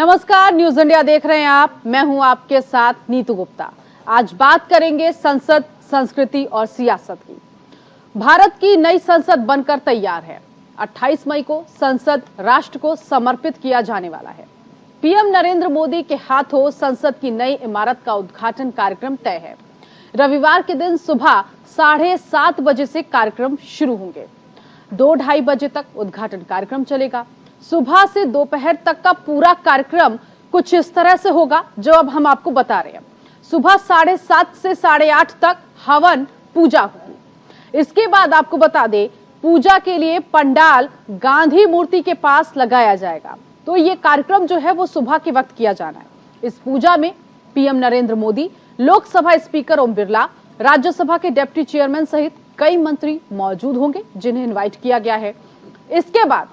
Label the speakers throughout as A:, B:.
A: नमस्कार, news India देख रहे हैं आप। मैं हूं आपके साथ नीतू गुप्ता। आज बात करेंगे संसद, संस्कृति और सियासत की। भारत की नई संसद बनकर तैयार है। 28 मई को संसद राष्ट्र को समर्पित किया जाने वाला है। पीएम नरेंद्र मोदी के हाथों संसद की नई इमारत का उद्घाटन कार्यक्रम तय है। रविवार के दिन सुबह 7:30 बजे से कार्यक्रम शुरू होंगे। 2-2:30 बजे तक उद्घाटन कार्यक्रम चलेगा। सुबह से दोपहर तक का पूरा कार्यक्रम कुछ इस तरह से होगा जो अब हम आपको बता रहे हैं। सुबह 7:30 से 8:30 तक हवन पूजा होगी। इसके बाद आपको बता दें, पूजा के लिए पंडाल गांधी मूर्ति के पास लगाया जाएगा। तो ये कार्यक्रम जो है वो सुबह के वक्त किया जाना है। इस पूजा में पीएम नरेंद्र मोदी, लोकसभा स्पीकर ओम बिरला, राज्यसभा के डिप्टी चेयरमैन सहित कई मंत्री मौजूद होंगे जिन्हें इनवाइट किया गया है। इसके बाद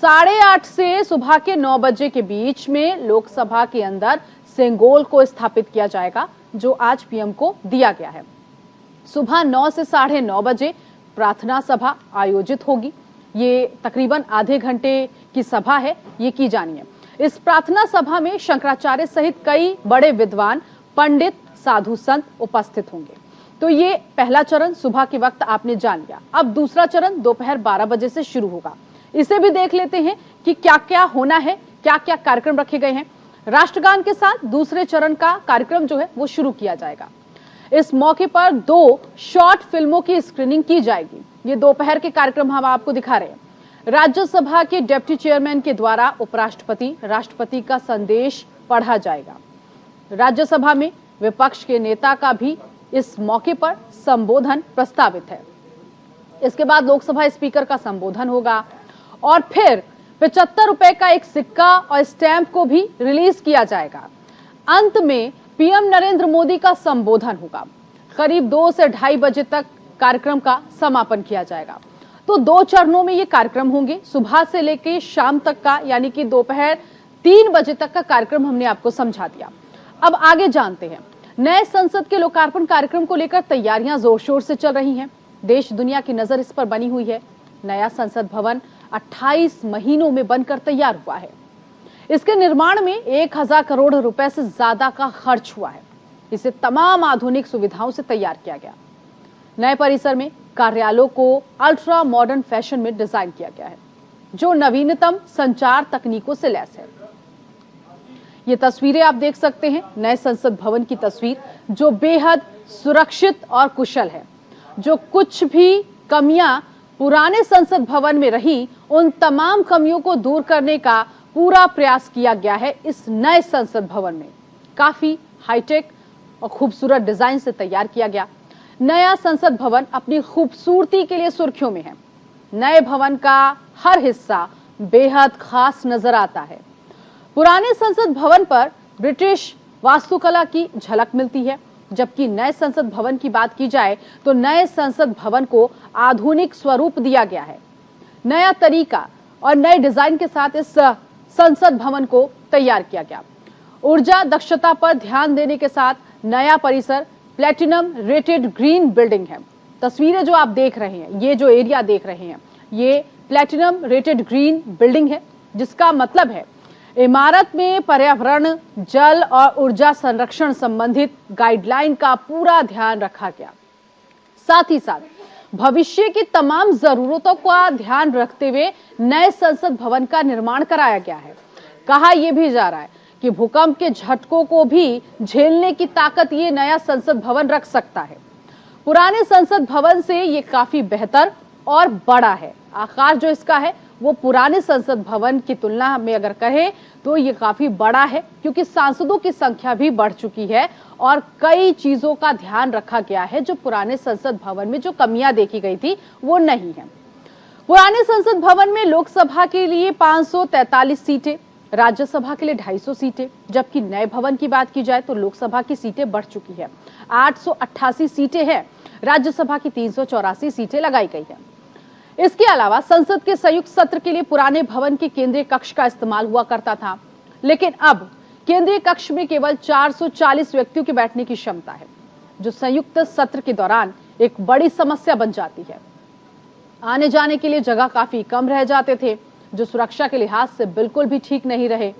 A: 8:30 से सुबह के 9 बजे के बीच में लोकसभा के अंदर सेंगोल को स्थापित किया जाएगा जो आज पीएम को दिया गया है। सुबह 9 से 9:30 बजे प्रार्थना सभा आयोजित होगी। ये तकरीबन आधे घंटे की सभा है, ये की जानी है। इस प्रार्थना सभा में शंकराचार्य सहित कई बड़े विद्वान, पंडित, साधु संत उपस्थित होंगे। तो ये पहला चरण सुबह के वक्त आपने जान लिया। अब दूसरा चरण दोपहर 12 बजे से शुरू होगा। इसे भी देख लेते हैं कि क्या क्या होना है, क्या क्या कार्यक्रम रखे गए हैं। राष्ट्रगान के साथ दूसरे चरण का कार्यक्रम जो है वो शुरू किया जाएगा। इस मौके पर 2 शॉर्ट फिल्मों की स्क्रीनिंग की जाएगी। ये दोपहर के कार्यक्रम हम आपको दिखा रहे हैं। राज्यसभा के डिप्टी चेयरमैन के द्वारा उपराष्ट्रपति, राष्ट्रपति का संदेश पढ़ा जाएगा। राज्यसभा में विपक्ष के नेता का भी इस मौके पर संबोधन प्रस्तावित है। इसके बाद लोकसभा स्पीकर का संबोधन होगा और फिर 75 रुपए का एक सिक्का और स्टैंप को भी रिलीज किया जाएगा। अंत में पीएम नरेंद्र मोदी का संबोधन होगा। करीब 2 से 2:30 बजे तक कार्यक्रम का समापन किया जाएगा। तो 2 चरणों में ये कार्यक्रम होंगे। सुबह से लेकर शाम तक का, यानी कि दोपहर 3 बजे तक का कार्यक्रम हमने आपको समझा दिया। अब आगे जानते हैं। नए संसद के लोकार्पण कार्यक्रम को लेकर तैयारियां जोर शोर से चल रही हैं। देश दुनिया की नजर इस पर बनी हुई है। नया संसद भवन 28 महीनों में बनकर तैयार हुआ है। इसके निर्माण में 1000 करोड़ रुपए से ज्यादा का खर्च हुआ है। इसे तमाम आधुनिक सुविधाओं से तैयार किया गया। नए परिसर में कार्यालयों को अल्ट्रा मॉडर्न फैशन में डिजाइन किया गया है जो नवीनतम संचार तकनीकों से लैस है। ये तस्वीरें आप देख सकते हैं, नए संसद भवन की तस्वीर जो बेहद सुरक्षित और कुशल है। जो कुछ भी कमियां पुराने संसद भवन में रही, उन तमाम कमियों को दूर करने का पूरा प्रयास किया गया है इस नए संसद भवन में। काफी हाईटेक और खूबसूरत डिजाइन से तैयार किया गया नया संसद भवन अपनी खूबसूरती के लिए सुर्खियों में है। नए भवन का हर हिस्सा बेहद खास नजर आता है। पुराने संसद भवन पर ब्रिटिश वास्तुकला की झलक मिलती है, जबकि नए संसद भवन की बात की जाए तो नए संसद भवन को आधुनिक स्वरूप दिया गया है। नया तरीका और नए डिजाइन के साथ इस संसद भवन को तैयार किया गया। ऊर्जा दक्षता पर ध्यान देने के साथ नया परिसर प्लैटिनम रेटेड ग्रीन बिल्डिंग है। तस्वीरें जो आप देख रहे हैं, ये जो एरिया देख रहे हैं, ये प्लैटिनम रेटेड ग्रीन बिल्डिंग है, जिसका मतलब है इमारत में पर्यावरण, जल और ऊर्जा संरक्षण संबंधित गाइडलाइन का पूरा ध्यान रखा गया। साथ ही साथ भविष्य की तमाम जरूरतों का ध्यान रखते हुए नए संसद भवन का निर्माण कराया गया है। कहा यह भी जा रहा है कि भूकंप के झटकों को भी झेलने की ताकत ये नया संसद भवन रख सकता है। पुराने संसद भवन से ये काफी बेहतर और बड़ा है। आकार जो इसका है वो पुराने संसद भवन की तुलना में अगर कहें तो ये काफी बड़ा है, क्योंकि सांसदों की संख्या भी बढ़ चुकी है और कई चीजों का ध्यान रखा गया है जो पुराने संसद भवन में जो कमियां देखी गई थी वो नहीं है। पुराने संसद भवन में लोकसभा के लिए 543 सीटें, राज्यसभा के लिए 250 सीटें, जबकि नए भवन की बात की जाए तो लोकसभा की सीटें बढ़ चुकी है। 888 सीटें हैं, राज्यसभा की 384 सीटें लगाई गई है। इसके अलावा संसद के संयुक्त सत्र के लिए पुराने भवन के केंद्रीय कक्ष का इस्तेमाल हुआ करता था, लेकिन अब केंद्रीय कक्ष में केवल 440 व्यक्तियों के बैठने की क्षमता है, जो संयुक्त सत्र के दौरान एक बड़ी समस्या बन जाती है। आने जाने के लिए जगह काफी कम रह जाते थे, जो सुरक्षा के लिहाज से बिल्कुल भी ठीक नहीं रहे।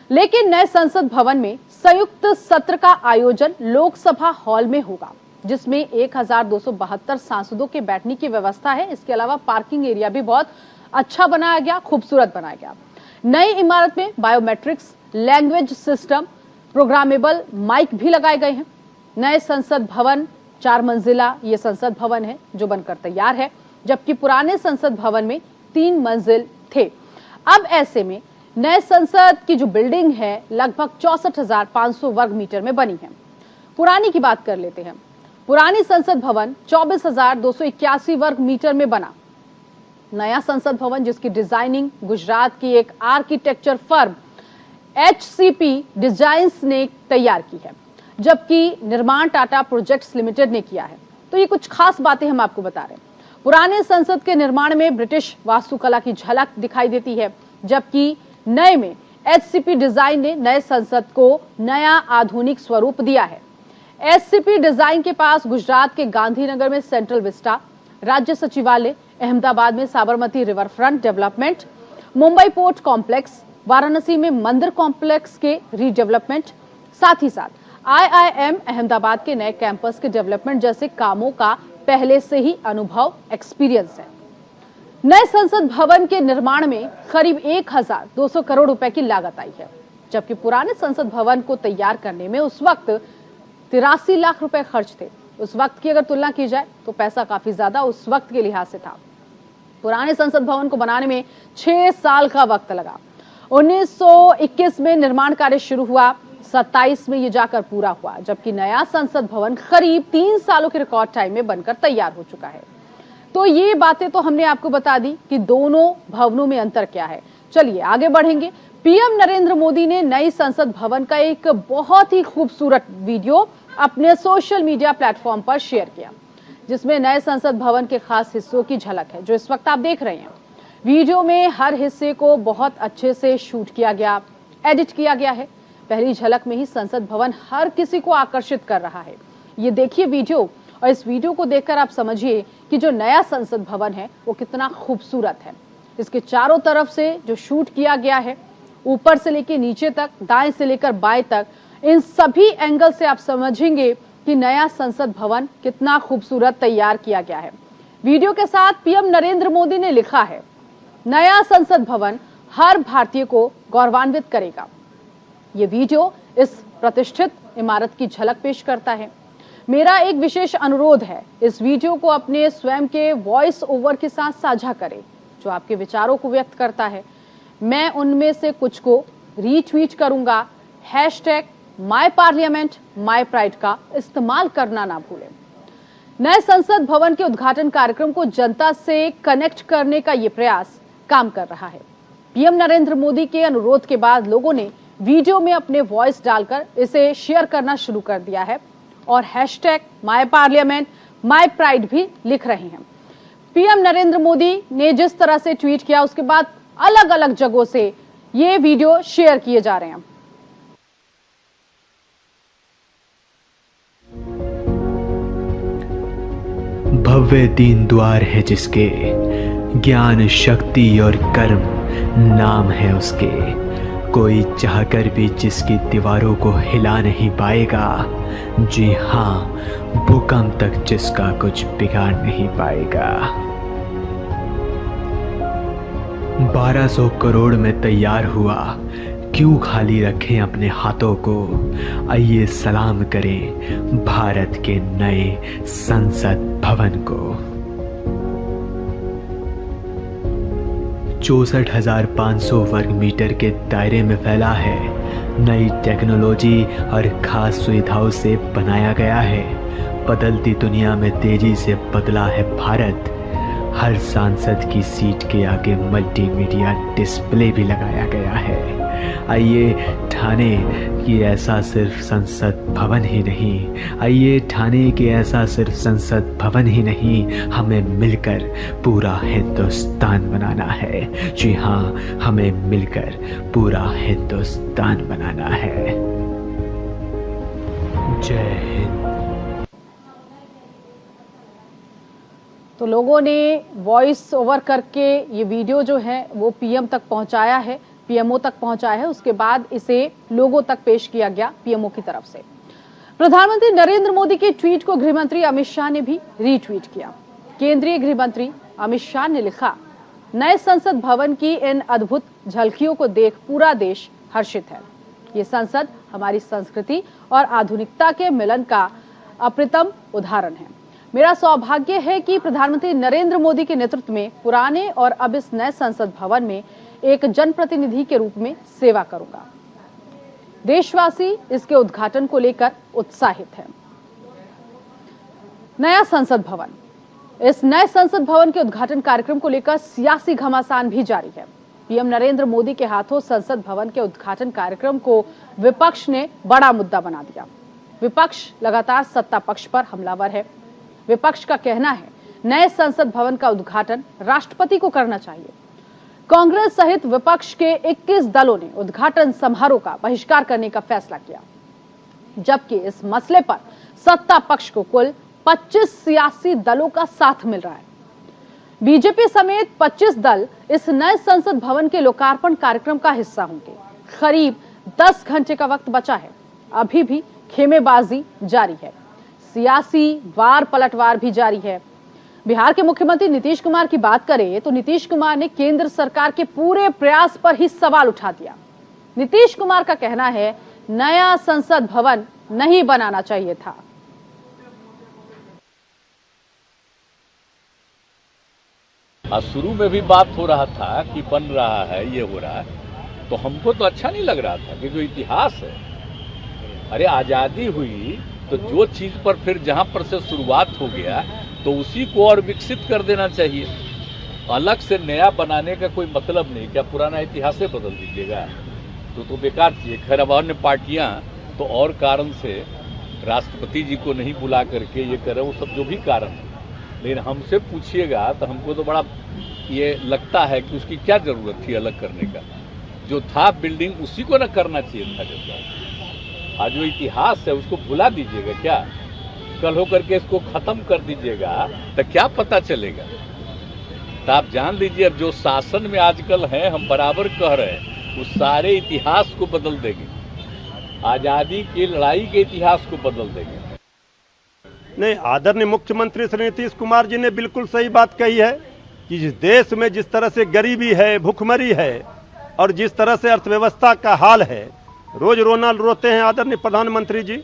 A: लेकिन नए संसद भवन में संयुक्त सत्र का आयोजन लोकसभा हॉल में होगा, जिसमें 1272 सांसदों के बैठने की व्यवस्था है। इसके अलावा पार्किंग एरिया भी बहुत अच्छा बनाया गया, खूबसूरत बनाया गया। नई इमारत में biometrics, language system, programmable mic भी लगाए गए हैं। नए संसद भवन 4 मंजिला ये संसद भवन है जो बनकर तैयार है, जबकि पुराने संसद भवन में 3 मंजिल थे। अब ऐसे में नए संसद की जो बिल्डिंग है लगभग 64,500 वर्ग मीटर में बनी है। पुरानी की बात कर लेते हैं। पुरानी संसद भवन 24,281 वर्ग मीटर में बना। नया संसद भवन, जिसकी डिजाइनिंग गुजरात की एक आर्किटेक्चर फर्म HCP डिजाइन्स ने तैयार की है, जबकि निर्माण टाटा प्रोजेक्ट्स लिमिटेड ने किया है। तो ये कुछ खास बातें हम आपको बता रहे हैं। पुराने संसद के निर्माण में ब्रिटिश वास्तुकला की झलक दिखाई देती है, जबकि नए में HCP डिजाइन ने नए संसद को नया आधुनिक स्वरूप दिया है। HCP डिजाइन के पास गुजरात के गांधीनगर में सेंट्रल विस्टा, राज्य सचिवालय, अहमदाबाद में Sabarmati river front development, Mumbai port complex, Varanasi में मंदिर कॉम्प्लेक्स के रीडेवलपमेंट, साथ ही साथ IIM अहमदाबाद के नए कैंपस के डेवलपमेंट जैसे कामों का पहले से ही अनुभव एक्सपीरियंस है। नए संसद भवन के निर्माण में करीब 1,200 करोड़ रुपए की लागत आई है, जबकि पुराने संसद भवन को तैयार करने में उस वक्त 83 लाख रुपए खर्च थे। उस वक्त की अगर तुलना की जाए तो पैसा काफी ज्यादा उस वक्त के लिहाज से था। पुराने संसद भवन को बनाने में 6 साल का वक्त लगा। 1921 में निर्माण कार्य शुरू हुआ, 27 में ये जाकर पूरा हुआ, जबकि नया संसद भवन करीब 3 सालों के रिकॉर्ड टाइम में बनकर तैयार हो चुका है। तो ये बातें तो हमने आपको बता दी कि दोनों भवनों में अंतर क्या है। चलिए आगे बढ़ेंगे। पीएम नरेंद्र मोदी ने नई संसद भवन का एक बहुत ही खूबसूरत वीडियो अपने सोशल मीडिया प्लेटफॉर्म पर शेयर किया, जिसमें नए संसद भवन के खास हिस्सों की झलक है, जो इस वक्त आप देख रहे हैं। वीडियो में हर हिस्से को बहुत अच्छे से शूट किया गया, एडिट किया गया है। पहली झलक में ही संसद भवन हर किसी को आकर्षित कर रहा है। ये देखिए वीडियो, और इस वीडियो को देखकर आप समझिए कि जो नया संसद भवन है वो कितना खूबसूरत है। इसके चारों तरफ से जो शूट किया गया है, ऊपर से लेकर नीचे तक, दाएं से लेकर बाएं तक, इन सभी एंगल से आप समझेंगे कि नया संसद भवन कितना खूबसूरत तैयार किया गया है। वीडियो के साथ पीएम नरेंद्र मोदी ने लिखा है, नया संसद भवन हर भारतीय को गौरवान्वित करेगा। ये वीडियो इस प्रतिष्ठित इमारत की झलक पेश करता है। मेरा एक विशेष अनुरोध है, इस वीडियो को अपने स्वयं के वॉइस ओवर के साथ साझा करें, जो आपके विचारों को व्यक्त करता है। मैं उनमें से कुछ को रीट्वीट करूंगा। #MyParliament MyPride का इस्तेमाल करना ना भूलें। नए संसद भवन के उद्घाटन कार्यक्रम को जनता से कनेक्ट करने का ये प्रयास काम कर रहा है। पीएम नरेंद्र मोदी के अनुरोध के बाद लोगों ने वीडियो में अपने वॉइस डालकर इसे शेयर करना शुरू कर दिया है और #MyParliament MyPride भी लिख रहे हैं। पीएम नरेंद्र मोदी ने जिस तरह से ट्वीट किया, उसके बाद अलग अलग जगहों से ये वीडियो शेयर किए जा रहे हैं।
B: भव्य दीन द्वार है जिसके, ज्ञान शक्ति और कर्म नाम है उसके, कोई चाहकर भी जिसकी दीवारों को हिला नहीं पाएगा। जी हाँ, भूकंप तक जिसका कुछ बिगाड़ नहीं पाएगा। 1200 करोड़ में तैयार हुआ, क्यों खाली रखें अपने हाथों को। आइए सलाम करें भारत के नए संसद भवन को। 64,500 वर्ग मीटर के दायरे में फैला है। नई टेक्नोलॉजी और खास सुविधाओं से बनाया गया है। बदलती दुनिया में तेजी से बदला है भारत। हर सांसद की सीट के आगे मल्टीमीडिया डिस्प्ले भी लगाया गया है। आइए ठाने कि ऐसा सिर्फ संसद भवन ही नहीं, आइए ठाने कि ऐसा सिर्फ संसद भवन ही नहीं, हमें मिलकर पूरा हिंदुस्तान बनाना है। जी हाँ, हमें मिलकर पूरा हिंदुस्तान बनाना है। जय हिंद।
A: तो लोगों ने वॉइस ओवर करके ये वीडियो जो है वो पीएम तक पहुंचाया है, पीएमओ तक पहुंचा है, उसके बाद इसे लोगों तक पेश किया गया पीएमओ की तरफ से। प्रधानमंत्री नरेंद्र मोदी के ट्वीट को गृहमंत्री अमित शाह ने भी रीट्वीट किया। केंद्रीय गृह मंत्री अमित शाह ने लिखा, नए संसद भवन की इन अद्भुत झलकियों को देख पूरा देश हर्षित है। ये संसद हमारी संस्कृति और आधुनिकता के मिलन का अप्रतिम उदाहरण है। मेरा सौभाग्य है कि प्रधानमंत्री नरेंद्र मोदी के नेतृत्व में पुराने और अब इस नए संसद भवन में एक जनप्रतिनिधि के रूप में सेवा करूंगा। देशवासी इसके उद्घाटन को लेकर उत्साहित हैं। नया संसद भवन, इस नए संसद भवन के उद्घाटन कार्यक्रम को लेकर सियासी घमासान भी जारी है। पीएम नरेंद्र मोदी के हाथों संसद भवन के उद्घाटन कार्यक्रम को विपक्ष ने बड़ा मुद्दा बना दिया। विपक्ष लगातार सत्ता पक्ष पर हमलावर है। विपक्ष का कहना है, नए संसद भवन का उद्घाटन राष्ट्रपति को करना चाहिए। कांग्रेस सहित विपक्ष के 21 दलों ने उद्घाटन समारोह का बहिष्कार करने का फैसला किया, जबकि इस मसले पर सत्ता पक्ष को कुल 25 सियासी दलों का साथ मिल रहा है। बीजेपी समेत 25 दल इस नए संसद भवन के लोकार्पण कार्यक्रम का हिस्सा होंगे। करीब 10 घंटे का वक्त बचा है। अभी भी खेमेबाजी जारी है। सियासी वार पलटवार भी जारी है। बिहार के मुख्यमंत्री नीतीश कुमार की बात करें तो नीतीश कुमार ने केंद्र सरकार के पूरे प्रयास पर ही सवाल उठा दिया। नीतीश कुमार का कहना है, नया संसद भवन नहीं बनाना चाहिए था।
C: शुरू में भी बात हो रहा था कि बन रहा है, ये हो रहा है, तो हमको तो अच्छा नहीं लग रहा था कि जो इतिहास है, अरे आजादी हुई तो जो चीज पर फिर जहां पर से शुरुआत हो गया तो उसी को और विकसित कर देना चाहिए। अलग से नया बनाने का कोई मतलब नहीं। क्या पुराना इतिहास से बदल दीजिएगा तो बेकार चीज। खैर अब अन्य पार्टियां तो और कारण से राष्ट्रपति जी को नहीं बुला करके ये करे, वो सब जो भी कारण है, लेकिन हमसे पूछिएगा तो हमको तो बड़ा ये लगता है कि उसकी क्या जरूरत थी अलग करने का। जो था बिल्डिंग उसी को न करना चाहिए था। जैसा आज जो इतिहास है उसको भुला दीजिएगा क्या, कल होकर के इसको खत्म कर दीजिएगा तो क्या पता चलेगा। तो आप जान लीजिए अब जो शासन में आजकल है, हम बराबर कह रहे हैं, उस सारे इतिहास को बदल देंगे। आजादी की लड़ाई के इतिहास को बदल देंगे।
D: नहीं, आदरणीय मुख्यमंत्री श्री नीतीश कुमार जी ने बिल्कुल सही बात कही है कि जिस देश में जिस तरह से गरीबी है, भुखमरी है और जिस तरह से अर्थव्यवस्था का हाल है, रोज रोना रोते हैं आदरणीय प्रधानमंत्री जी,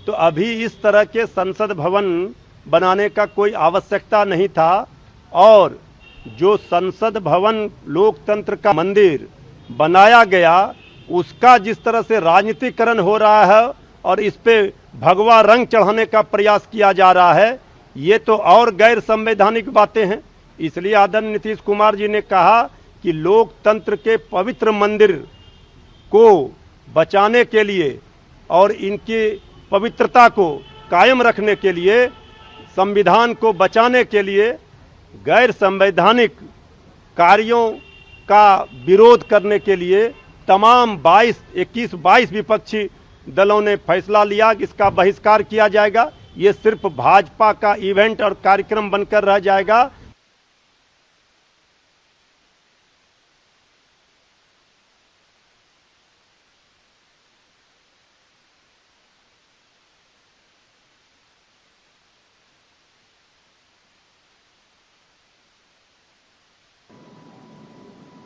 D: तो अभी इस तरह के संसद भवन बनाने का कोई आवश्यकता नहीं था। और जो संसद भवन लोकतंत्र का मंदिर बनाया गया, उसका जिस तरह से राजनीतिकरण हो रहा है और इस पे भगवा रंग चढ़ाने का प्रयास किया जा रहा है, ये तो और गैर संवैधानिक बातें हैं। इसलिए आदरणीय नीतीश कुमार जी ने कहा कि लोकतंत्र के पवित्र मंदिर को बचाने के लिए और इनकी पवित्रता को कायम रखने के लिए, संविधान को बचाने के लिए गैर संवैधानिक कार्यों का विरोध करने के लिए तमाम 21-22 विपक्षी दलों ने फैसला लिया कि इसका बहिष्कार किया जाएगा। ये सिर्फ भाजपा का इवेंट और कार्यक्रम बनकर रह जाएगा।